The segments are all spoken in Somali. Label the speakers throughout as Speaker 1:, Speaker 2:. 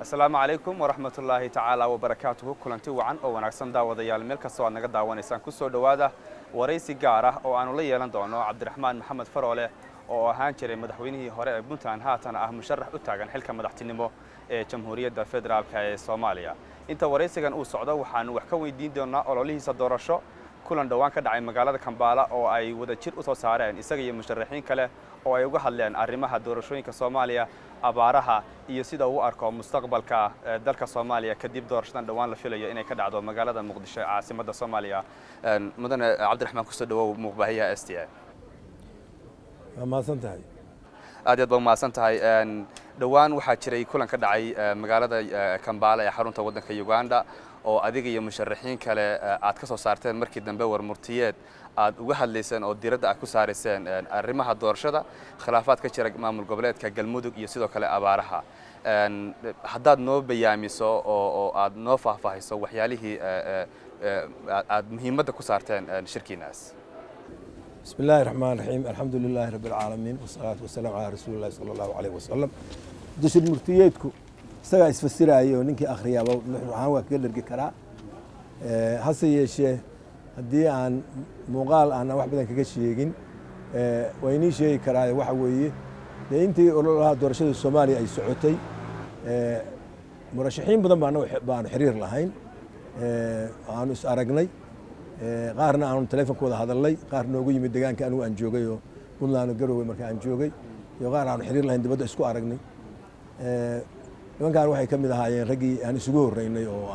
Speaker 1: السلام عليكم ورحمة الله تعالى وبركاته كلنتي وعن أو ونعكسن داوديال ملك سو naga daawanaysan ku soo dhawaada waraysi gaar ah oo aanu la yeelan doono Cabdiraxmaan Maxamed Faroole oo ahaan jiray madaxweynihii hore ee Puntland haatan ah musharax u taagan xilka madaxtinimo ee Jamhuuriyadda Federaalka ee Soomaaliya inta waraysigan uu socdo waxaan wax ka weydiin doonaa ololihiisa doorasho kulan dhawaan ka dhacay magaalada Kampala oo ay wada jir u soo saareen isaga iyo musharaxiin kale oo ay uga hadleen arrimaha doorashooyinka Soomaaliya abaaraha iyo sida uu arko mustaqbalka dalka Soomaaliya kadib doorashadan dhawaan la filayo inay ka dhacdo magaalada Muqdisho ee caasimadda Soomaaliya mudane Cabdiraxmaan ku soo dhawow muuqbaahiyaha STA
Speaker 2: ma santahay
Speaker 1: aad iyo aad ma santahay dhawaan waxa jiray kulan ka dhacay magaalada Kampala ee xarunta waddanka Uganda oo adiga iyo musharaxiin kale aad ka soo saarteen markii dambe war murtiyeed aad uga hadlayseen oo diiradda aad ku saarayseen arrimaha doorashada khilaafaad ka jira maamul goboleedka Galmudug iyo sidoo kale abaaraha haddaad noo bayaamiso oo aad noo faahfaahiso waxyaalihii aad muhiimadda ku saarteen shirkiinaas
Speaker 2: بسم الله الرحمن الرحيم الحمد لله رب العالمين والصلاة والسلام على رسول الله صلى الله عليه وسلم دش المرتياتكو isaga isfasiraayo ninkii akhriyaaba waxaan waa ka dhargi karaa hase yeeshee haddii aan muuqaal aan wax badan kaga sheegin waa inii sheegi karaa waxa weeye dee intii ololaha doorashada Soomaaliya ay socotay murashaxiin badan baan xiriir lahayn aanu is aragnay qaarna aanu teleefankooda hadalnay qaar noogu yimid deegaanka anigu aan joogay oo Puntland Garowe markaa aan joogay iyo qaar aanu xiriir lahayn dibadda isku aragnay nimankan waxay ka mid ahaayeen raggii aan isugu horeynay oo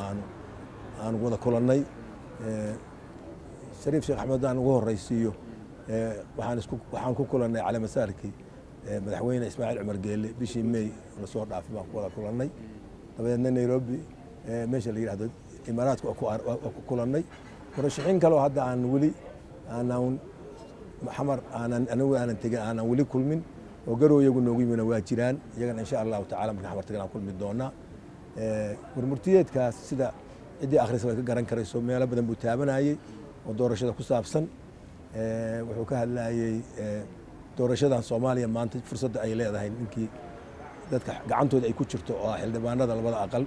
Speaker 2: aan wada kulannay Shariif Sheekh Axmed aan ugu horeysiiyo waxaan ku kulannay cali masaarkii madaxweyne Ismaaciil Cumar Geelle bishii May la soo dhaafay baan ku wada kulannay dabadeedna Nairobi meesha la yiraahdo Imaaraadka ku kulannay murashaxiin kale oo hadda aan weli maxamar aanan tegin aanan weli kulmin oo Garowe iyagu noogu yimina waa jiraan iyagana insha Allah taala markaan xamar tagaan kulmi doonaa warmurtiyeedkaas sida cidii akhris way ka garan karayso meelo badan buu taabanayay oo doorashada ku saabsan wuxuu ka hadlayay doorashadan Soomaaliya maanta fursadda ay leedahay ninkii dadka gacantooda ay ku jirto oo xildhibaanada labada aqal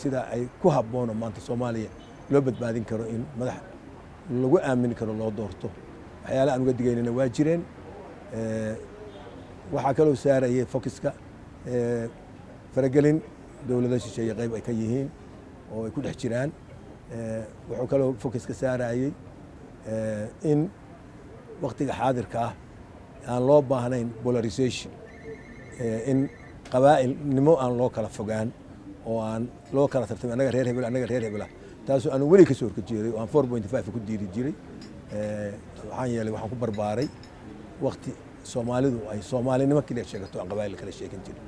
Speaker 2: sida ay ku habboon maanta Soomaaliya loo badbaadin karo in madax lagu aamin karo loo doorto waxyaalaha aan uga digaynayna waa jireen waxaa kaloo saarayay focuska faragelin dawladda shisheeye qayb ay ka yihiin oo ay ku dhex jiraan wuxuu kaloo focuska saarayay in waqtiga xaadirka ah aan loo baahnayn polarization in qabaa'ilnimo aan loo kala fogaan oo aan loo kala tartamin annaga reer hebel taasoo aan weli ka soo horjeeday oo aan 4.5 ku diiri jiray waxaan yeelay waxaan ku barbaaray waqti Soomaalidu ay Soomaalinimo kaliya sheegato aan qabaa'il kala sheegan jirin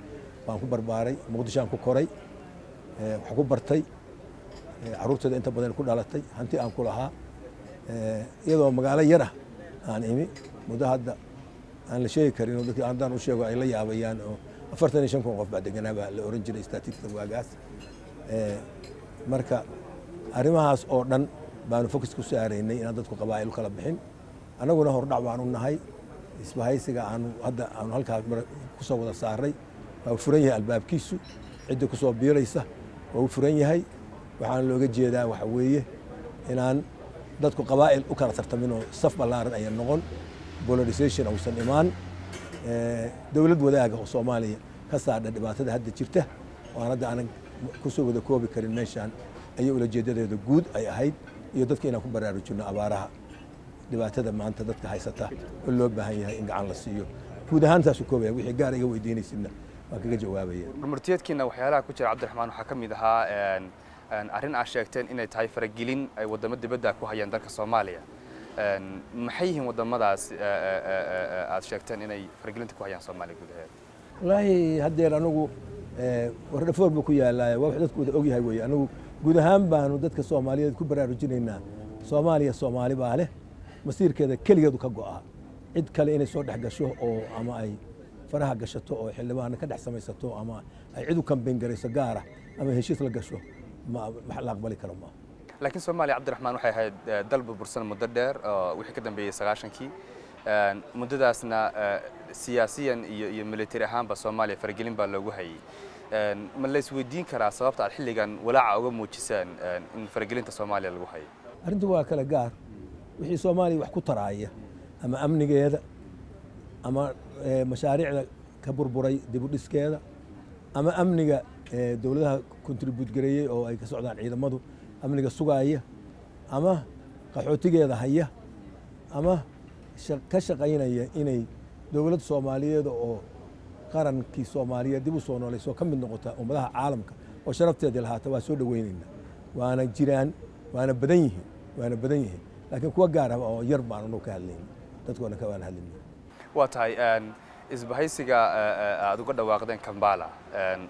Speaker 2: waan ku barbaaray Muqdisho aan ku koray wax ku bartay caruurtada inta badan ku dhalatay hanti aan ku lahaa iyadoo magaalo yar ah aan imi muddo hadda aan la sheegi karin oo dadkii aan u sheego ay la yaabayaan oo 45 qof baa deganaa baa la oran jiray statistics waagaas marka arrimahaas oo dhan baanu focus ku saaraynay in dadku qabaa'il kala bixin anaguna hordhac baan u nahay isbahaysiga aanu halkaa ku soo wada saaray waa furan yahay albaabkiisu cidda ku soo biiraysa waa furan yahay waxaan looga jeedaa waxa weeye inaan dadku qabaa'il u kala tartamin oo saf ballaaran ay noqon polarization uusan imaan dawlad wadaaga oo Soomaaliya ka saadha dhibaatada hadda jirta oo hadda aanan ku soo wada koobi karin meeshan ay ula jeedadeeda guud ay ahayd iyo dadka inaan ku baraarujino abaaraha dhibaatada maanta dadka haysata oo loo baahan yahay in gacan la siiyo guud ahaan taas u koobaya wixii gaar iga weydiinaysidna waan kaga jawaabaya
Speaker 1: murtiyeedkiina waxyaalaha ku jira Cabdiraxmaan waxa ka mid ahaa arrin aad sheegteen inay tahay faragelin ay wadamo dibadda ku hayaan dalka Soomaaliya maxay yihiin wadamadaas aad sheegteen inay faragelinta ku hayaan Soomaaliya gudaheeda
Speaker 2: wallahi hadeer anigu wardhafoor buu ku yaalaa wax dadku wada og yahay way anigu guud ahaan baanu dadka Soomaaliyeed ku baraarujinaynaa Soomaaliya Soomaali baa leh masiirkeeda kaligeedu ka go'aa cid kale inay soo dhex gasho oo ama ay faraha gashato oo xildhibaan ka dhex samaysato ama ay cid u kambeyn garayso gaar ah ama heshiis la gasho ma la aqbali karo ma
Speaker 1: laakiin Soomaaliya Cabdiraxmaan waxay ahayd dalba bursan muddo dheer wixii ka dambeeyay 90kii muddadaasna siyaasiyan iyo military ahaanba Soomaaliya faragelin baa loogu hayay ma la isweydiin karaa sababta aad xilligan walaaca uga muujisaan in faragelinta Soomaaliya lagu hayo
Speaker 2: arrintu waa kala gaar wixii Soomaaliya wax ku taraaya ama amnigeeda ama mashaariicda ka burburay dib u dhiskeeda ama amniga dawladaha contribute gareeyay oo ay ka socdaan ciidamadu amniga sugaaya ama qaxootigeeda haya ama ka shaqaynaya inay dawladda Soomaaliyeed oo qarankii Soomaaliyeed dib u soo noolayso ka mid noqota ummadaha caalamka oo sharafteeda lahaata waa soo dhaweynayna waana jiraan waana badan yihiin laakiin kuwa gaar ah oo yar baan u ka hadlayna dadkoona ka waan hadlayna
Speaker 1: waa tahay isbahaysiga aad uga dhawaaqdeen Kampala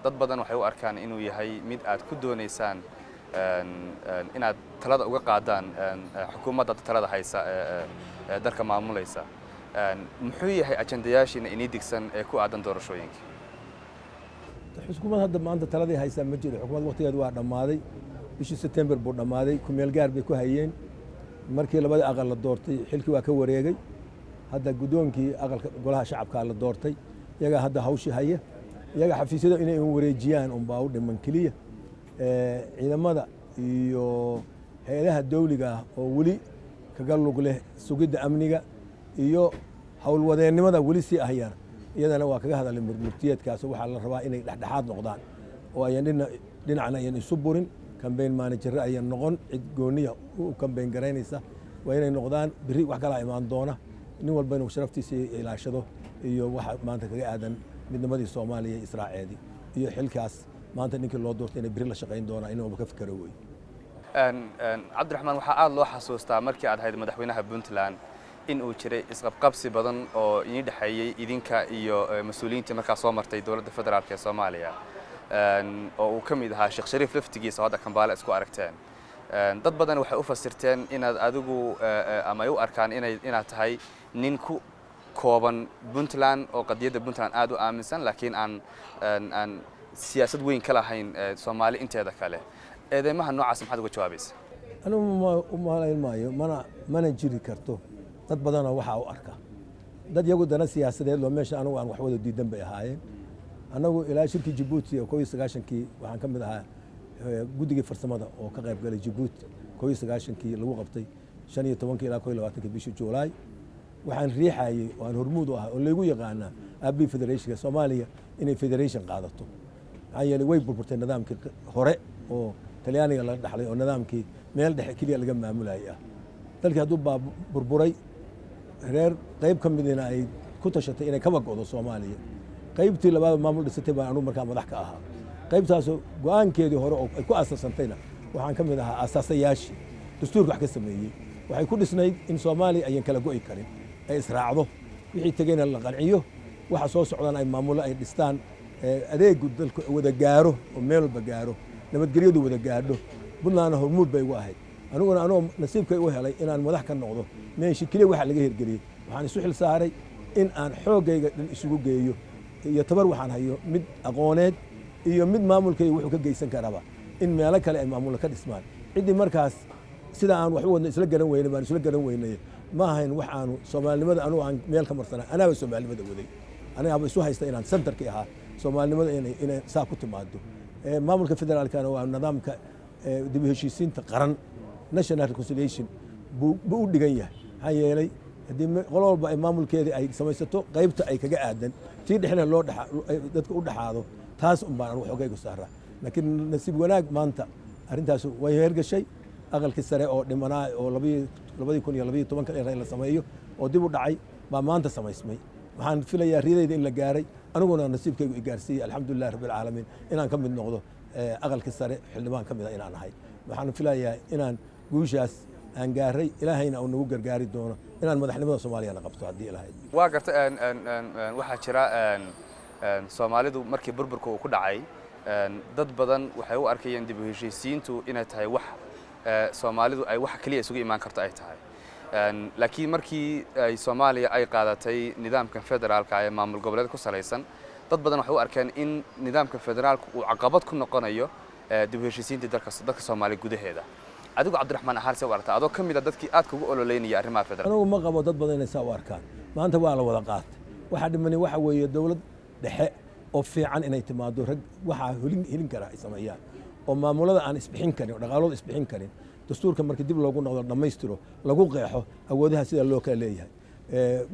Speaker 1: dad badan waxay u arkaan inuu yahay mid aad ku doonaysaan inaad talada uga qaadaan xukuumadda talada haysa dalka maamulaysa muxuu yahay ajandayaashiina inii digsan ee ku aadan doorashooyinka
Speaker 2: xukuumadda hadda maanta taladii haysa ma jiro xukuumadda waqtigeedu waa dhammaaday bishii September buu dhammaaday ku meel gaar bay ku hayeen markii labada aqal la doortay xilkii waa ka wareegay hadda gudoonkii aqalka golaha shacabka la doortay iyaga hadda hawshii haya iyaga xafiisyada inay wareejiyaan baa u dhiman kaliya ciidamada iyo hay'adaha dawliga oo wali kaga lug leh sugidda amniga iyo hawlwadeennimada wali si ahayaan iyadana waa kaga hadalay murtiyeedkaas waxa la rabaa inay dhexdhexaad noqdaan oo ayaan dhinacna ayaan isu burin campaign manager ayaan noqon cid gooniya u campaign gareynaysa waa inay noqdaan biri wax kala imaan doona nin walba inuu sharaftiisa ilaashado iyo waxa maanta kaga aadan midnimadii Soomaaliya Israaciil iyo xilkaas maanta ninkii loo doortay inay biri la shaqeyn doona inuu ka fikiro way
Speaker 1: Cabdiraxmaan waxa aad loo xasuustaa markii aad ahayd madaxweynaha Puntland in uu jiray isqabqabsi badan oo idin dhaxeeyay idinka iyo mas'uuliyiinta markaa soo martay dawladda federaalka ee Soomaaliya oo uu ka mid ahaa Sheekh Shariif laftigiisa hadda Kampala isku aragteen dad badan waxay u fasirteen inaad adigu ama ay u arkaan inaad tahay nin ku kooban Puntland oo qadiyadda Puntland aad u aaminsan laakiin aan siyaasad weyn ka lahayn Soomaali inteeda kale eedeymaha noocaas maxaad uga jawaabaysaa
Speaker 2: anu ma maayo mana jiri karto dad badan waxa u arka dad iyagu dana siyaasadeed loo meesha anu aan wax wada diidan bay ahaayeen anagu ilaa shirkii Djibouti oo 1990kii waxaan ka mid ahaa guddiga farsamada oo ka qayb galay Djibouti 1990kii lagu qabtay 15 ilaa 22 bishii July waxaan riixayay oo aan hormuud u ahaa oo lagu yaqaana AB Federation Soomaaliya inay federation qaadato ayay way burburtay nidaamkii hore oo Talyaaniga la dhaxlay oo nidaamkii meel dhexe kaliya laga maamulayay dalkii hadduu burburay reer qayb ka midina ay ku tashatay inay kaba go'do Soomaaliya qaybtii labaad maamul dhisatay baan anu markaa madax ka ahaa qaybtaas go'aankeedii hore oo ay ku aasasantayna waxaan ka mid ahaa asaasayaashii dastuurka wax ka sameeyay waxay ku dhisnayd in Soomaaliya ayaan kala go'i karin ay israacdo wixii tagayna la qanciyo waxa soo socdaan ay maamulo ay dhistaan adeegu dalka wada gaaro oo meel walba gaaro nabadgelyadu wada gaadho Puntland hormuud bay ugu ahayd aniguna nasiibkay u helay inaan madax ka noqdo meeshii kaliya waxa laga hirgeliyay waxaan isu xil saaray in aan xoogayga dhan isugu geeyo iyo tabar waxaan hayo mid aqooneed iyo mid maamulkay wuxuu ka geysan karaba in meelo kale ay maamul ka dhismaan cidii markaas sida aan wax u wadno isla garan weynay baan isla garan weynay ma ahayn wax aanu Soomaalinimada anu aan meel ka marsanaa anaaba Soomaalinimada waday anaaba isu haysta inaan centerkii ahaa Soomaalinimada inay saa ku timaado maamulka federaalka waa nidaamka dib u heshiisiinta qaran national reconciliation buu u dhigan yahay maxaa yeelay haddii qolo walba ay maamulkeedii ay samaysato qaybta ay kaga aadan tii dhexna loo dadka u dhaxaado taas baan wax ogaygu saaraa laakiin nasiib wanaag maanta arrintaas way hergashay aqalkii sare oo dhimanaa oo 2012 in la sameeyo oo dib u dhacay baa maanta samaysmay waxaan filayaa riidayda in la gaaray aniguna nasiibkaygu i gaarsiiyey alxamdulillahi rabbil caalamiin inaan ka mid noqdo aqalkii sare xildhibaan ka mid ah inaan ahay waxaan filayaa inaan guushaas aan gaaray ilaahayna uu nagu gargaari doono inaan madaxnimada Soomaaliya qabto haddii ilaahay
Speaker 1: waa garta waxa jira Soomaalidu markii burburku uu ku dhacay dad badan waxay u arkayeen dib u heshiisiintu inay tahay wax Soomaalidu ay wax kaliya isugu imaan karto ay tahay laakiin markii ay Soomaaliya ay qaadatay nidaamka federaalka ee maamul goboleed ku salaysan dad badan waxay u arkeen in nidaamka federaalku uu caqabad ku noqonayo dib u heshiisiinta dalka Soomaaliya gudaheeda adigu Cabdiraxmaan ahaan soo warta adoo kamid ah dadkii aad kugu ololeynaya arrimaha federaalka
Speaker 2: anigu ma qabo dad badan inay saa u arkaan maanta waa la wada qaatay waxa dhimani waxa weeye dawlad dhexe oo fiican inay timaado rag waxaa helin kara ay sameeyaan oo maamulada aan isbixin karin oo dhaqaalooda isbixin karin dastuurka marka dib loogu noqdo dhammaystiro lagu qeexo awoodaha sida loo kala leeyahay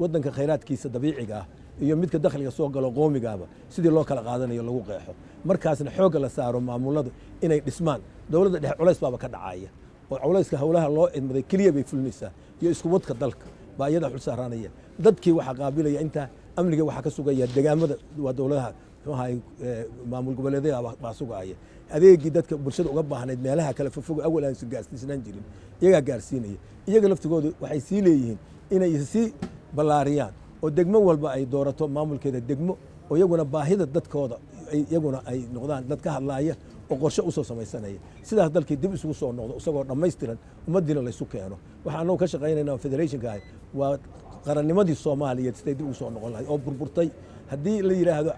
Speaker 2: waddanka khayraadkiisa dabiiciga ah iyo midka dakhliga soo galo qoomigaaba sidii loo kala qaadanayo lagu qeexo markaasna xoogga la saaro maamuladu inay dhismaan dowladda dhexe culays baaba ka dhacaya oo culayska howlaha loo idmaday keliya bay fulinaysaa iyo isku wadka dalka baa iyada xul saaranaya dadkii waxaa qaabilaya intaa amniga waxaa ka sugaya degaamada waa dowladaha maamul goboleedyada baa sugaya adeegii dadka bulshada uga baahnayd meelaha kale fofog awal aan gaarsiisnaan jirin iyagaa gaarsiinaya iyaga laftigoodu waxay sii leeyihiin inay sii ballaariyaan oo degmo walba ay doorato maamulkeeda degmo oo iyaguna baahida dadkooda iyaguna ay noqdaan dad ka hadlaaya oo qorshe usoo samaysanaya sidaas dalkii dib isugu soo noqdo isagoo dhammaystiran ummaddiina laysu keeno waxaan anagu ka shaqaynayna federationka ahay waa qarannimadii soomaaliyeed siday dib ugu soo noqon lahayd oo burburtay haddii la yidhaahdo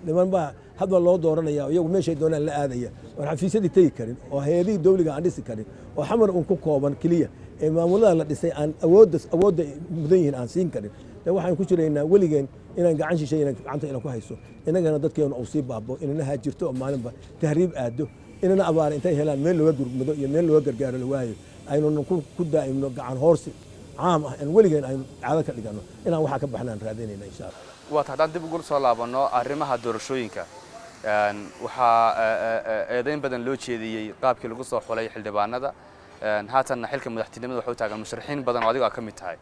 Speaker 2: niman baa hadba loo dooranaya iyagu meeshay doonaan la aadaya oon xafiisyadii tegi karin oo hay-adihii dawliga aan dhisi karin oo xamar uun ku kooban keliya ee maamulada la dhisay aan awoodda mudan yihiin aan siin karin de waxaan ku jiraynaa weligeen inaan gacan shishay gacanta inaan ku hayso innagana dadkeenu uu sii baabo inana haajirto oo maalinba tahriib aado inana abaara intay helaan meel looga gurmado iyo meel looga gargaaro la waayo aynuna ku daa'imno gacan hoorsi caam ah aan weligeen aynu caado ka dhigano inaan waxaa ka baxnaan raadinayna insha allah
Speaker 1: waata haddaan dib ugu soo laabanno arrimaha doorashooyinka waxaa eedayn badan loo jeediyey qaabkii lagu soo xulay xildhibaanada haatanna xilka madaxtinimada waxa u taagan musharaxiin badan oo adigu ka mid tahay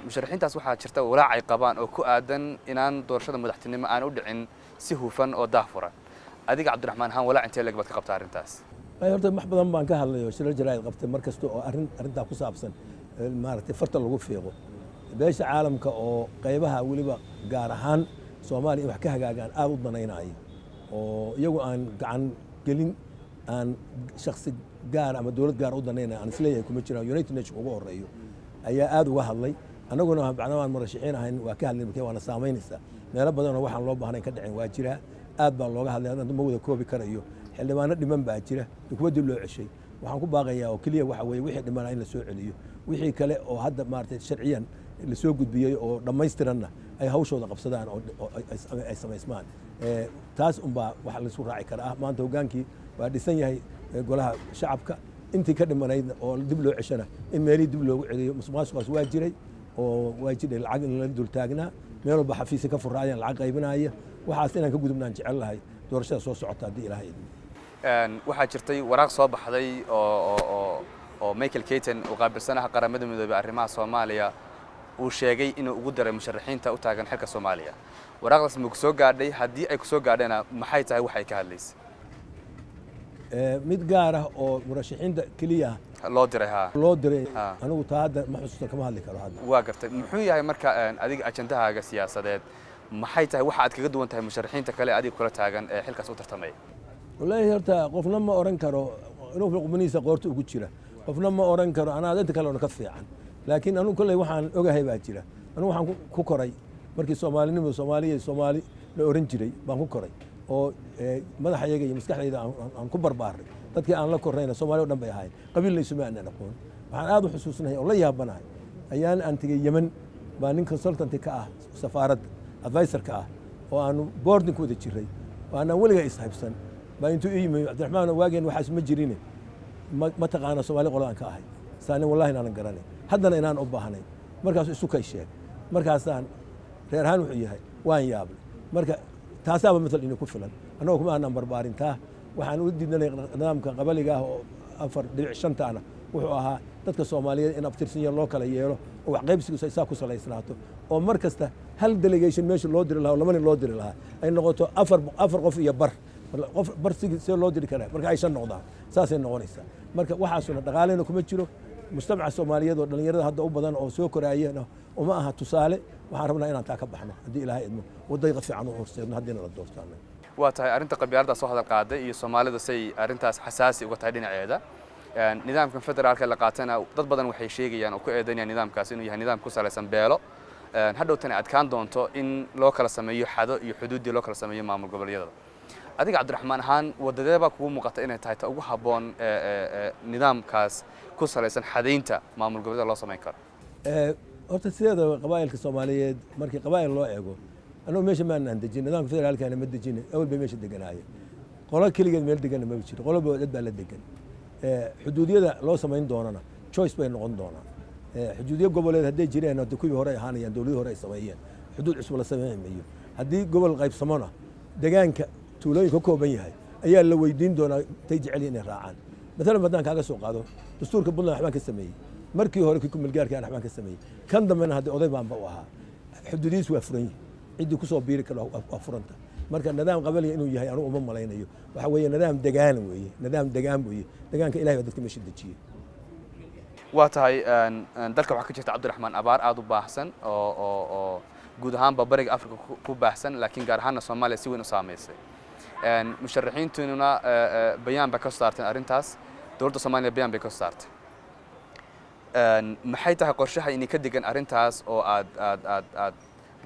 Speaker 1: musharaxiintaas waxaa jirta walaac ay qabaan oo ku aadan inaan doorashada madaxtinimo aan u dhicin si hufan oo daahfuran adiga cabdiraxmaan ahaan walaac intee leeg baad ka qabtaa arrintaas
Speaker 2: horta wax badan baan ka hadlay oo shirar jaraa'id qabtay mar kasta oo arrintaa ku saabsan maaragtay farta lagu fiiqo beesha caalamka oo qaybaha weliba gaar ahaan soomaaliya in wax ka hagaagaan aad u danaynayo oo iyagu aan gacan gelin aan shakhsi gaar ama dowlad gaar u danaynaya aan isleeyahay kuma jiraan United Nations ugu horeeyo ayaa aad uga hadlay annaguna bacnaan marashixiin ahayn waa ka hadlay markii waana saameynaysaa meelo badan oo waxaan loo baahnayn ka dhicin waa jira aad baa looga hadlay hadda ma wada koobi karayo xildhibaano dhiman baa jira kuwa dib loo ceshay waxaan ku baaqayaa oo keliya waxa weeye wixii dhimana in la soo celiyo wixii kale oo hadda maaragtay sharciyan la soo gudbiyey oo dhammaystiranna ay hawshooda qabsadaan oo ay samaysmaan taas unbaa waxa laisku raaci karaa maanta hoggaankii waa dhisan yahay golaha shacabka intii ka dhimanaydna oo dib loo ceshana in meelihii dib loogu celiyo musuqmaasuqaas waa jiray oo waa jiray lacag in la dul taagnaa meel walba xafiisya ka furaayaan lacag qaybinaya waxaas inaan ka gudubnaan jecel lahay doorashada soo socota haddii ilaahay idmo
Speaker 1: waxaa jirtay waraaq soo baxday oo Michael Keaton oo qaabilsanaha qaramada midoobay arrimaha Soomaaliya uu sheegay inuu ugu daray musharaxiinta u taagan xilka Soomaaliya waraaqdaas ma ku soo gaadhay haddii ay ku soo gaadhayna maxay tahay wax ay ka hadlaysay
Speaker 2: mid gaar ah oo murashaxiinta keliya
Speaker 1: loo diray
Speaker 2: anigu taa hadda ma xusuusta kama hadli karo hadda
Speaker 1: waa gartay muxuu yahay marka adiga ajandahaaga siyaasadeed maxay tahay waxa aad kaga duwan tahay musharaxiinta kale adiga kula taagan ee xilkaas u tartamay
Speaker 2: wallahi horta qofna ma oran karo inuu qubniisa qoorta ugu jira qofna ma oran karo anaa dadka kale ka fiican laakiin anigu kulay waxaan ogahay baa jira anigu waxaan ku koray markii Soomaalinimadu Soomaali la oran jiray baan ku koray oo madaxayga iyo maskaxdayda aan ku barbaaray dadkii aan la korayna Soomaaliya oo dhan bay ahaayeen qabiilnaysu aan aqoon waxaan aad u xusuusnahay oo la yaabanahay ayaan aan tagay Yemen baa nin consultant ka ah safaaradda advisor ka ah oo aan boarding ku wada jiray waana weliga ishaybsan baa intuu ii yimid Cabdiraxmaan waageen waxaas ma jirin ma taqaana Soomaali qolaan ka ahay saanin wallahi inaan garanay haddana inaan u baahnay markaas isu kay sheeg markaasaan reer ahaan wuxuu yahay waan yaabay marka taasaaba midal inuu ku filan anagoo kuma aanan barbaarintaa waxaan u diidnay nidaamka qabaliga ah oo 4.5 taana wuxuu ahaa dadka Soomaaliyeed in abtirsiin loo kala yeelo oo wax qaybsigu isaa ku salaysnaato oo mar kasta hal delegation meesha loo diri lahaa lama nin loo diri lahaa ay noqoto afar qof iyo qof barsigii si loo diri karaa marka ay shan noqdaan saasay noqonaysaa marka waxaasuna dhaqaaleyna kuma jiro mujtamaca Soomaaliyeed oo dhalinyarada hadda u badan oo soo koraayeen uma aha tusaale waxaan rabnaa inaan taa ka baxno haddii ilaahay idmo wadayqa fiican u horseedno haddii la doortaan
Speaker 1: waa tahay arrinta qabyaaladda soo hadal qaaday iyo Soomaalida say arrintaas xasaasi uga tahay dhinaceeda nidaamkan federaalka la qaatana dad badan waxay sheegayaan oo ku eedeynayaan nidaamkaas inuu yahay nidaam ku salaysan beelo hadhowtana adkaan doonto in loo kala sameeyo xado iyo xuduudii loo kala sameeyo maamul goboleedyada adiga Cabdiraxmaan ahaan wadadeeba kugu muuqata inay tahay ta ugu haboon nidaamkaas ku salaysan xadeynta maamul goboleedyada loo sameyn karo
Speaker 2: horta sideeda qabaa'ilka Soomaaliyeed markii qabaa'il loo eego annagu meesha maanaan dejin nidaamka federaalkana ma dejina awal bay meesha deganaayeen qolo keligeed meel deganna ma jiro qoloba dad baa la degan xuduudiyada loo samayn doonana choice bay noqon doonaan xuduudiyo goboleed hadday jireen hadda kuwii hore ay ahaanayaan dowladii hore ay sameeyeen xuduud cusub la sameyn mayo haddii gobol qaybsamona degaanka tuulooyinka ka kooban yahay ayaa la weydiin doonaa tay jecel inay raacaan maalan haddaan kaaga soo qaado dastuurka puntland waxbaan ka sameeyey markii hore kii kumeelgaarkaan waxbaan ka sameeyey kan dambena hadda oday baanba u ahaa xuduudiyiis waa furan yihin ciddii kusoo biiri kara waa furanta marka nidaam qabaliga inuu yahay anugu uma malaynayo waxa weeye nidaam degaan weeye nidaam degaan weeye degaanka ilahay baa dadka meesha dejiyey
Speaker 1: waa tahay dalka waxaa ka jirta cabdiraxmaan abaar aad u baahsan oo guud ahaanba bariga afrika ku baahsan laakiin gaar ahaanna soomaaliya si weyn u saamaysay musharaxiintununa bayaan bay ka soo saarteen arrintaas dowladda soomaaliya bayaan bay ka soo saartay maxay tahay qorshaha inay ka degan arrintaas oo aad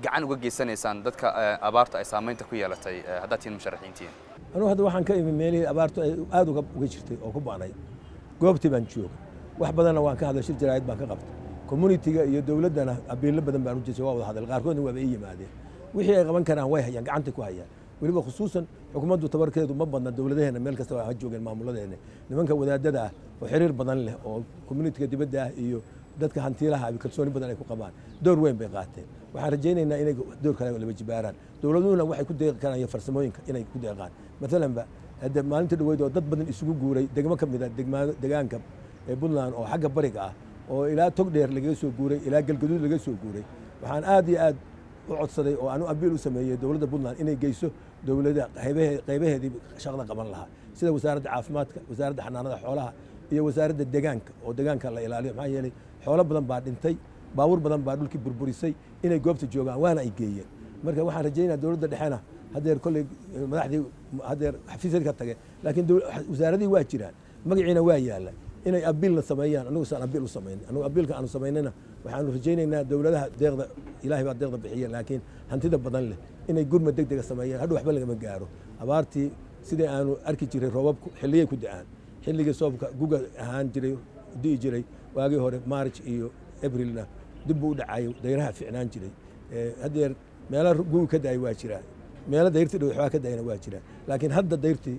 Speaker 1: gacan uga geysanaysaan dadka abaarta ay saamaynta ku yeelatay haddaad tihiin musharaxiintiin
Speaker 2: anugu hadda waxaan ka imi meelihii abaartu ay aad uga jirtay oo ku ba'nay goobtii baan jooga wax badanna waan ka hadlay shir jaraa'id baan ka qabtay communitiga iyo dowladdana abiilo badan baan u jeesay waa wada hadal qaarkoodna waaba ii yimaadeen wixii ay qaban karaan way hayaan gacanta ku hayaan weliba khusuusan xukuumaddu tabarkeedu ma badna dowladaheena meel kasta waa ha joogeen maamuladeena nimanka wadaadada ah oo xiriir badan leh oo communitiga dibadda ah iyo dadka hantiilaha ah kalsooni badan ay ku qabaan door weyn bay qaateen waxaan rajaynaynaa inay door kale laba jibaaraan dowladuhuna waxay ku deeqi karaan iyo farsamooyinka inay ku deeqaan maalanba hadda maalinta dhaweyd oo dad badan isugu guuray degmo ka mid ah degaanka ee puntland oo xagga bariga ah oo ilaa togdheer lagaga soo guuray ilaa galgaduud laga soo guuray waxaan aad iyo aad u codsaday oo aanu abiil u sameeyey dowladda puntland inay geyso dowladda qaybaheedii shaqada qaban lahaa sida wasaaradda caafimaadka wasaaradda xanaanada xoolaha iyo wasaaradda degaanka oo degaanka la ilaaliyo maxaa yeelay xoolo badan baa dhintay baabuur badan baa dhulkii burburisay inay goobta joogaan waana ay geeyeen marka waxaan rajaynayaa dowladda dhexena haddeer kolley madaxdii haddeer xafiisyadii ka tage laakiin wasaaradihii waa jiraan magaciina waa yaalla inay abiilna sameeyaan anigu saan abiil u samayn anigu abiilka aanu samaynayna waxaanu rajaynaynaa dowladaha deeqda ilaahay baa deeqda bixiya laakiin hantida badan leh inay gurma degdega sameeyaan hadhow waxba lagama gaaro abaartii sidii aanu arki jiray roobabku xilliyay ku da'aan xilligii soobka guga ahaan jiray di'i jiray waagii hore march iyo abrilna dib buu u dhacayo dayraha ficnaan jiray haddeer meelo guga ka da'ay waa jiraa meelo dayrtii dhow waxbaa ka da'ayna waa jiraa laakiin hadda dayrtii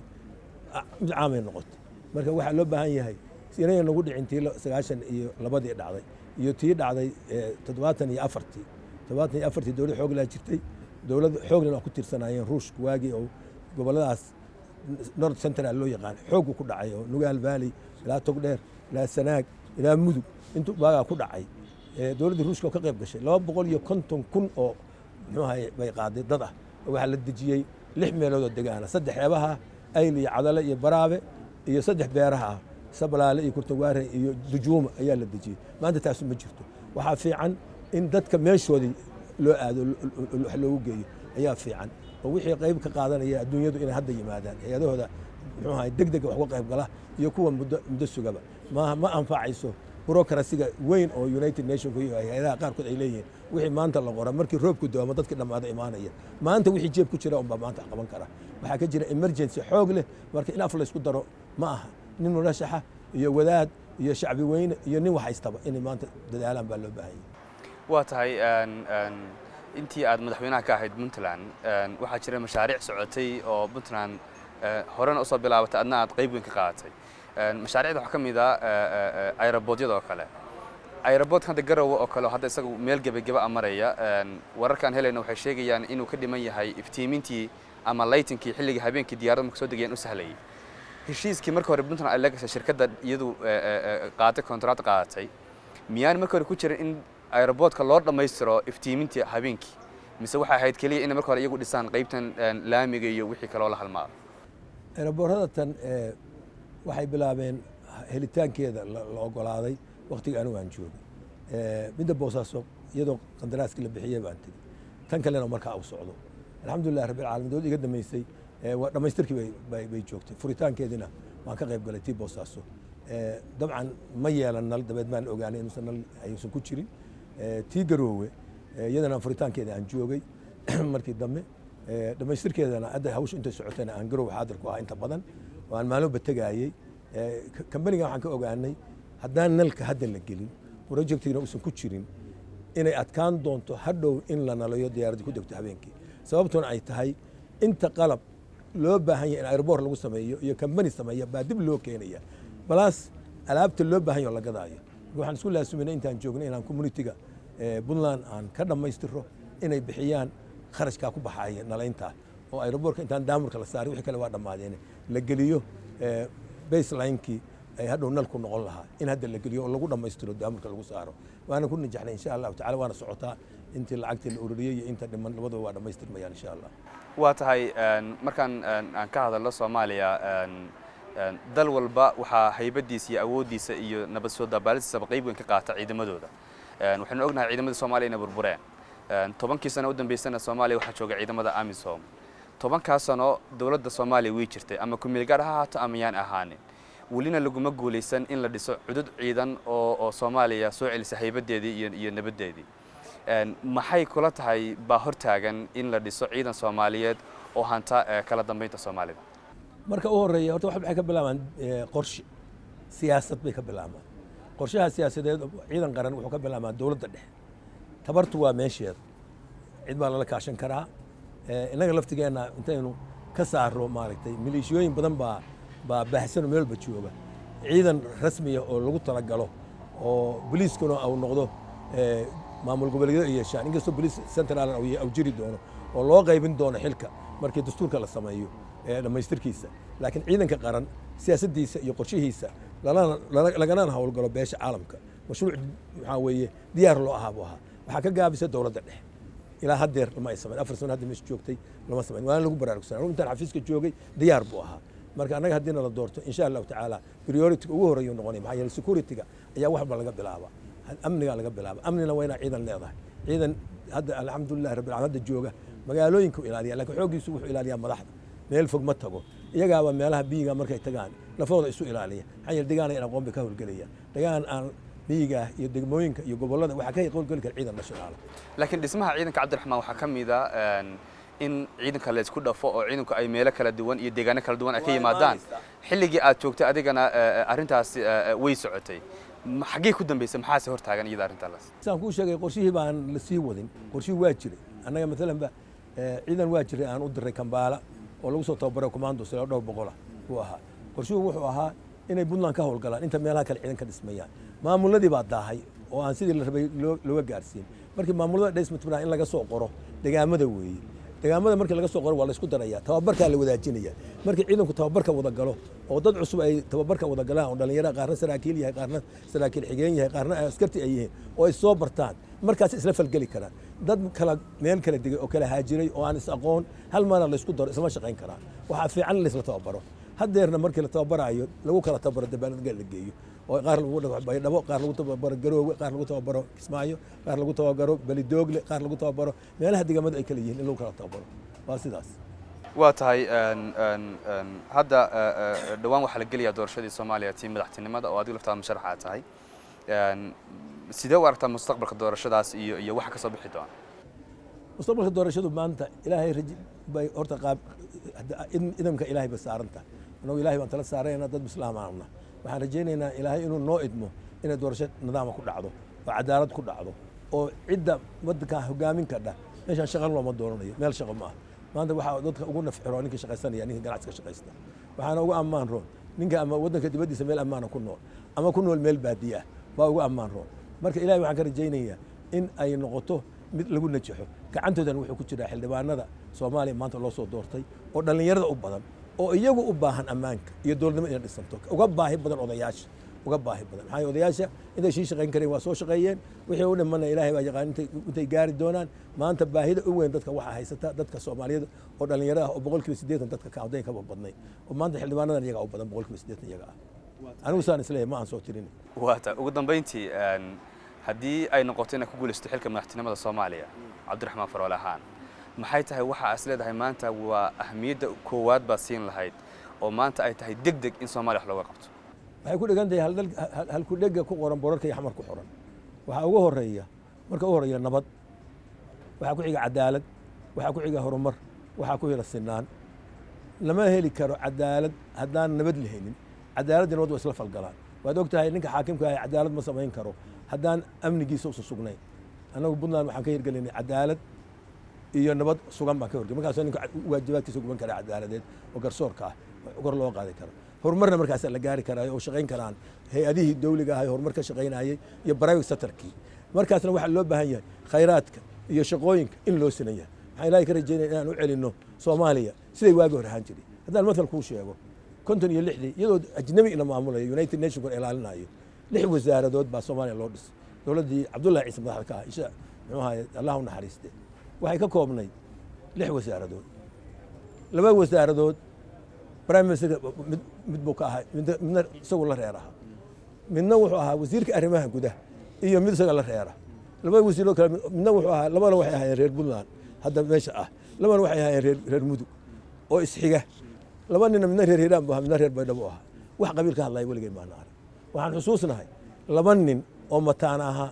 Speaker 2: mid caamay noqotay marka waxaa loo baahan yahay inay nagu dhicin tii 92 dhacday iyo tii dhacday 74 dowlad xoog laa jirtay dowlad xoogna waa ku tirsanaayeen ruushka waagii oo goboladaas north central loo yaqaan xoog ku dhacay oo nugaal valley ilaa togdheer ilaa sanaag ilaa mudug intuu baagaa ku dhacay dowladda ruushka ka qayb gashay 250,000 oo muxuu ahay bay qaaday dad ah waxaa la dejiyey 6 meelood oo degaana 3 xeebaha ayl iyo cadale iyo baraabe iyo 3 beeraha ah sablaale iyo kurtawaare iyo dujuuma ayaa la dejiyey maanta taas ma jirto waxaa fiican in dadka meeshoodii loo aado wax loogu geeyo ayaa fiican oo wixii qayb ka qaadanaya adduunyadu inay hadda yimaadaan hay'adahooda muxuu ahay degdega wax uga qayb gala iyo kuwa muddo sugaba ma anfacayso bureaucracy-ga weyn oo United Nations iyo hay'adaha qaarkood ay leeyihiin wixii maanta la qoro markii roobku doomo dadka dhamaada imaanaya maanta wixii jeeb ku jira unbaa maanta qaban kara waxaa ka jira emergency xoog leh marka in af la isku daro ma aha nin murashaxa iyo wadaad iyo shacbi weyne iyo nin wax haystaba inay maanta dadaalaan baa loo baahan yahay
Speaker 1: waa tahay intii aad madaxweynaha ka ahayd Puntland waxaa jira mashaariic socotay oo Puntland horena u soo bilaabatay adna aad qayb weyn ka qaadatay mashaariicda waxa kamid ah aeroboortyada oo kale aeroboortka hadda Garowe oo kale hadda isagu meel gabagaba amaraya wararkan helayna waxay sheegayaan inuu ka dhiman yahay iftiimintii ama lightingkii xilliga habeenkii diyaaradda markay soo degayeen u sahlayay heshiiskii markii hore Puntland ay la gashay shirkadda iyadu qaaday contract qaadatay miyaan markii hore ku jirin in aeroboortka loo dhameystiro iftiimintii habeenkii mise waxa ahayd kaliya in markii hore iyagu dhisaan qaybtan laamiga iyo wixii kale oo la halmaa
Speaker 2: aeroboorada tan waxay bilaabeen helitaankeeda la ogolaaday waqtiga anigu aan joogay midda boosaaso iyadoo qandaraaskii la bixiyay baan tegey tan kalena markaa u socdo alxamdulilah rabbil caalamiin dowladda iga damaysay waa dhamaystirkii bay joogtay furitaankeedina waan ka qayb galay tii boosaaso dabcan ma yeelan nal dabeed maan ogaanay inuusan nal ayuusan ku jirin tii Garoowe iyadana furitaankeeda aan joogay markii dambe dhamaystirkeedana hadda hawshu intay socotayna aan Garoowe xaadir ku ahaa inta badan oo aan maalmo batagaayay kambaniga waxaan ka ogaanay haddaan nalka hadda la gelin projectiina uusan ku jirin inay adkaan doonto hadhow in la nalayo diyaaradda ku degto habeenkii sababtuna ay tahay inta qalab loo baahan yahay in airboor lagu sameeyo iyo kambani sameeya baa dib loo keenaya balaas alaabta loo baahan yaho la gadaayo waxaan isku laasuminay intaan joognay inaan communitiga Puntland aan ka dhammaystiro inay bixiyaan kharashka ku baxaya nalaynta oo airboorka intaan daamurka la saaray wixii kale waa dhamaadeen la geliyo baseline-kii ay hadhow nalku noqon lahaa in hadda la geliyo oo lagu dhammaystiro daamurka lagu saaro waana ku najaxnay insha Allah tacaala waana socotaa intii lacagtii la ururiyay iyo inta dhiman labadaba waa dhammaystirmayaan insha Allah
Speaker 1: waa tahay markaan aan ka hadalno Soomaaliya dal walba waxaa haybadiisa iyo awoodiisa iyo nabad soo daabaalkiisa qayb weyn ka qaata ciidamadooda waxaan ognahay ciidamada Soomaaliya inay burbureen 10 sano u dambeysana Soomaaliya waxaa jooga ciidamada AMISOM 10 sano dawladda Soomaaliya way jirtay ama ku meel gaar ah haato ama yaan ahaanin walina laguma guuleysan in la dhiso cudud ciidan oo Soomaaliya soo celisay haybadeedii iyo nabadeedii maxay kula tahay baa hortaagan in la dhiso ciidan Soomaaliyeed oo hanta kala dambeynta Soomaalida
Speaker 2: marka u horeeya horta waxay ka bilaabaan qorshe siyaasad bay ka bilaabaan qorshaha siyaasadeed ciidan qaran wuxuu ka bilaabaa dawladda dhexe tabartu waa meesheeda cid baa lala kaashan karaa inaga laftigeena intaynu ka saaro maaragtay milishiyooyin badan baa baahsan meel walba jooga ciidan rasmi ah oo lagu talagalo oo booliiskuna uu noqdo maamul goboleedyada iyo shan inkastoo booliis central uu jiri doono oo loo qaybin doono xilka markii dastuurka la sameeyo dhamaystirkiisa laakiin ciidanka qaran siyaasadiisa iyo qorshihiisa lagana hawlgalo beesha caalamka mashruuc waxa weeye diyaar loo ahaa waxa ka gaabisay dawladda dhexe ilaa hadeer lama ay sameyn 4 sano hadda meesha joogtay lama sameyn waan lagu baraarugsanaa intaan xafiiska joogay diyaar buu ahaa marka anaga hadina la doorto insha Allah tacaala priority ugu horeeyo noqonay maxaa yeelay security-ga ayaa wax laga bilaaba amniga laga bilaaba amnina wayna ciidan leedahay ciidan hadda alxamdulillah rabbil caalamiin jooga magaalooyinka ilaaliya laakiin xoogiisu wuxuu ilaaliyaa madaxda meel fog ma tago iyagaaba meelaha biiga markay tagaan lafooda isu ilaaliya maxaa yeelay deegaan ay aqoon ka howlgelaya deegaan aan biiga iyo degmooyinka iyo gobolada waxa ka howlgeli kara ciidan national
Speaker 1: laakiin dhismaha ciidanka Cabdiraxmaan waxa kamida in ciidanka la isku dhafo oo ciidanku ay meelo kala duwan iyo deegaano kala duwan ay ka yimaadaan xilligii aad joogtay adigana arintaas way socotay xagee ku dambeysay maxaa se hortaagan iyada arintaas
Speaker 2: saan ku sheegay qorshihii baan la sii wadin qorshihii waa jiray anaga midalan ba ciidan waa jiray aan u diray Kampala oo lagu soo tababaray commando sida 200 uu ahaa qorshuhu wuxuu ahaa inay Puntland ka howlgalaan inta meelaha kale ciidan ka dhismayaan maamuladii baa daahay oo aan sidii la rabay looga gaarsiin markii maamulada dhismaha in laga soo qoro deegaamada weeye deegaamada markii laga soo qoro waa la isku darayaa tababarka la wadaajinaya markii ciidanku tababarka wada galo oo dad cusub ay tababarka wada galaan oo dhalinyarada qaarna saraakiil yahay qaarna saraakiil xigeen yahay qaarna askarti ay yihiin oo ay soo bartaan markaas isla falgali karaan dad kala meel kala digay oo kala haajiray oo aan is aqoon hal mar la isku daro isma shaqeyn karaan waxa fiican la isla tababaro hadeerna markii la tababarayo lagu kala tababaro dabaaldega la geeyo oo qaar lagu dhabo qaar lagu tababaro garoowe qaar lagu tababaro Kismaayo qaar lagu tababaro Balidoogle qaar lagu tababaro meelaha deegaamada ay kala yihiin in lagu kala tababaro waa sidaas
Speaker 1: waa tahay hadda dhawaan waxa la geliyaa doorashadii Soomaaliya tii madaxtinimada oo adigu laftaada musharaxa tahay sidee u aragtaa mustaqbalka doorashadaas iyo waxa ka soo bixi doona
Speaker 2: mustaqbalka doorashadu maanta ilaahay bay horta qaab idamka ilaahay ba saaranta anoo ilaahay baan tala saarayna dad islaamaana waxaan rajaynaynaa ilaahay inuu noo idmo inay doorasho nidaam ku dhacdo oo cadaalad ku dhacdo oo cidda waddanka hogaamin ka dhah meeshan shaqo looma dooranayo meel shaqo ma aha maanta waxa dadka ugu nafxiro ninka shaqaysanaya ninka ganacsiga shaqaysta waxaana ugu ammaan roon ninka ama waddanka dibadiisa meel ammaan ku nool ama ku nool meel baadiya baa ugu ammaan roon marka ilaahay waxaan ka rajaynayaa in ay noqoto mid lagu najaxo gacantoodan wuxuu ku jiraa xildhibaanada Soomaaliya maanta loo soo doortay oo dhalinyarada u badan oo iyagu u baahan ammaanka iyo dawladnimo inay dhisanto uga baahi badan odayaasha uga baahi badan maxay odayaasha inta shii shaqeyn kareen waa soo shaqeeyeen wixii u dhimanay ilaahay baa yaqaan intay gaari doonaan maanta baahida u weyn dadka waxa haysata dadka Soomaaliyeed oo dhalinyarada oo 80% dadka ka aqoon ka badnay oo maanta xildhibaanadan iyaga u badan 80% iyaga anigu saan isleeyahay ma aan soo tirin
Speaker 1: waata ugu dambeyntii haddii ay noqoto inay ku guulaysto xilka madaxtinimada Soomaaliya Cabdiraxmaan Faroole ahaan maxay tahay waxa as leedahay maanta waa ahmiyadda koowaad ba siin lahayd oo maanta ay tahay degdeg in Soomaaliya wax looga qabto
Speaker 2: waxay ku dhigan tahay hal ku dhega ku qoran borarka iyo xamar ku qoran waxa ugu horeeya marka ugu horeeya nabad waxa ku xiga cadaalad waxa ku xiga horumar waxa ku hira sinaan lama heli karo cadaalad haddaan nabad lahayn cadaaladna wad isla falgalaan waad ogtahay ninka xaakimka ah cadaalad ma sameyn karo haddaan amnigiisa u sugnayn anagu Puntland waxaan ka hirgelinay cadaalad iyo nabad sugan baan ka horgey markaasoo ninka waajibaadkiisa guban kara cadaaladeed oo garsoorka ah kor loo qaadi karo horumarna markaasaa la gaari karaa oo shaqayn karaan hay-adihii dawliga ahay horumar ka shaqaynayay iyo private sectorkii markaasna waxaa loo baahan yahay khayraadka iyo shaqooyinka in loo sinan yahay waxaan ilaahay ka rajaynaya inaan u celinno soomaaliya siday waagi hor ahaan jiray haddaan matal kuu sheego 56 iyadoo ajnabi ina maamulayo united nationka ilaalinayo 6 wasaaradood baa soomaaliya loo dhisay dowladdii cabdullaahi ciise madaxda ka ah isha muxuu ahaye allah u naxariiste waxay ka koobnay 6 wasaaradood 2 wasaaradood prime minister mid buu ka ahaa midna isagu la reeraha midna wuxuu ahaa wasiirka arrimaha gudaha iyo mid isaga la reera 2 wasiiroo kale midna wuxuu ahaa labana waxay ahaayeen reer Puntland hadda meesha ah labana waxay ahaayeen reer Mudug oo isxiga laba nin midna reer Hiiraan buu ahaa midna reer Baydhabo ahaa wax qabiil ka hadlay waligay ma naaran waxaan xusuusnahay laba nin oo mataan ahaa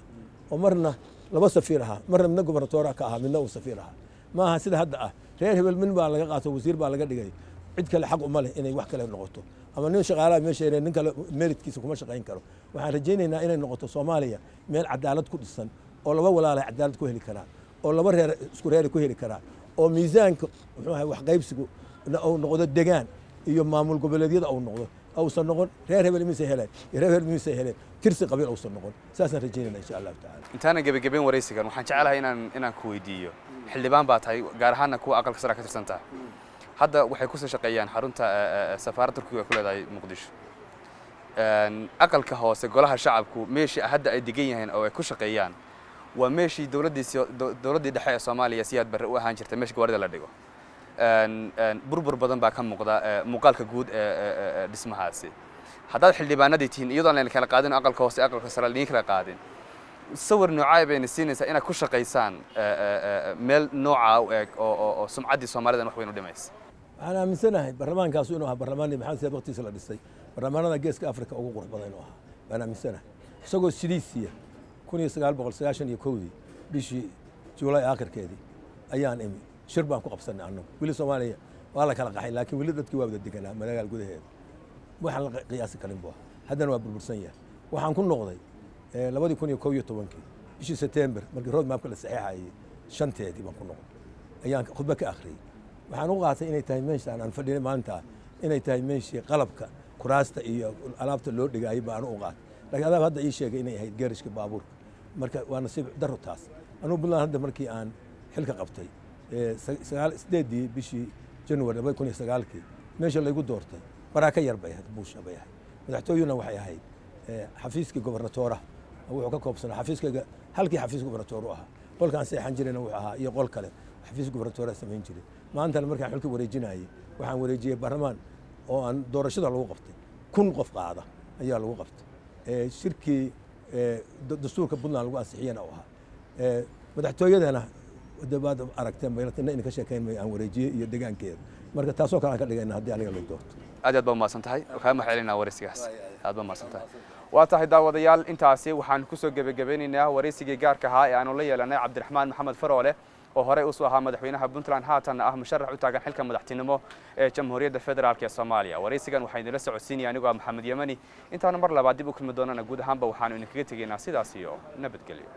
Speaker 2: oo marna laba safiir ahaa marna midna gobernatoor ka ahaa midna uu safiir ahaa ma aha sida hadda ah reer hebel min baa laga qaato wasiir baa laga dhigay cid kale xaq uma leh inay wax kale noqoto ama nin shaqaalaha meesha nin kale meritkiisa kuma shaqayn karo waxaan rajaynaynaa inay noqoto Soomaaliya meel cadaalad ku dhisan oo laba walaalay cadaalad ku heli karaan oo laba reer isku reer ku heli karaan oo miisaanka wuxuu ahay wax qaybsigu oo noqdo degaan iyo maamul goboleedyada oo noqdo awsan noqon reer hebel mise heleen reer hebel mise heleen tirsi qabiil awsan noqon saasaan rajaynaynaa insha Allah taala
Speaker 1: intaana gabagabeyn waraysigan waxaan jecelahay inaan ku weydiiyo xildhibaan baa tahay gaar ahaan kuwa aqalka sare ka tirsan tahay hadda waxay ku soo shaqeeyaan xarunta safaaradda Turkiga ku leedahay Muqdisho aqalka hoose golaha shacabku meeshii hadda ay degan yihiin oo ay ku shaqeeyaan waa meeshii dawladdii dhexe ee Soomaaliya siyaad barre u ahaan jirtay meeshii gawaarida la dhigo burbur badan baa ka muuqda muuqaalka guud ee dhismahaasi haddaad xildhibaanadii tihiin iyadoo aan kala qaadin aqalka hoose aqalka sare la kala qaadin sawir noocay bayna siinaysaa inaad ku shaqaysaan meel nooca u eg oo sumcaddii Soomaalidan wax weyn u dhimaysa
Speaker 2: waxaan aaminsanahay barlamaankaas inuu ahaa barlamaanka maxamed siyaad waqtigiisa la dhisay barlamaanada geeska Afrika ugu qurux badan inuu ahaa baan aaminsanahay isagoo sidiisiya 1991 bishii Juulaay aakhirkeedii ayaan imi shir baan ku qabsanay annagu wili Soomaaliya waa la kala qaxay laakiin wili dadkii waa wada deganaa magaalada gudaheeda waxaan la qiyaasi karin buu haddana waa burbursan yahay waxaan ku noqday 2011 bishii September markii road mapka la saxiixayay shanteedii baan ku noqday ayaan khudba ka akhriyay waxaan u qaatay inay tahay meeshaan aan fadhinay maanta inay tahay meeshii qalabka kuraasta iyo alaabta loo dhigay baan u qaatay laakiin adaab hadda ii sheegay inay ahayd gaarishka baabuurka marka waa nasiib daro taas anuu Puntland hadda markii aan xilka qabtay 8 bishii January 2009 meesha la igu doortay baraka yar bay ahayd buusha bay ahayd madaxtooyuna waxay ahayd xafiiska gobernatoora wuxuu ka koobsanaa xafiiska halkii xafiiska gobernatoor u ahaa qolkaan seexan jirayna wuxuu ahaa iyo qol kale xafiiska gobernatoora sameyn jiray maanta markaan xilka wareejinayay waxaan wareejiyay baarlamaan oo aan doorashada lagu qabtay 1000 qof qaada ayaa lagu qabtay shirkii dastuurka Puntland lagu ansixiyana oo ahaa madaxtooyadana dabaad aragteen baylatina in ka sheekayn aan wareejiyay iyo deegaankeeda marka taasoo kale aan ka dhigayna haddii aniga la doorto
Speaker 1: aad baa maasan tahay waxaan ma xelinaa waraysigaas aad baa maasan tahay waa tahay daawadayaal intaasi waxaan ku soo gabagabeynaynaa waraysigii gaarka ahaa ee aanu la yeelanay Cabdiraxmaan Maxamed Faroole oo hore u soo ahaa madaxweynaha Puntland haatan ah musharax u taagan xilka madaxtinimo ee Jamhuuriyadda Federaalka ee Soomaaliya waraysigan waxaan idin la socodsiinaya anigoo Maxamed Yamani intaana mar labaad dib u kulmi doonana guud ahaanba waxaan idinkaga tegaynaa sidaas iyo nabadgelyo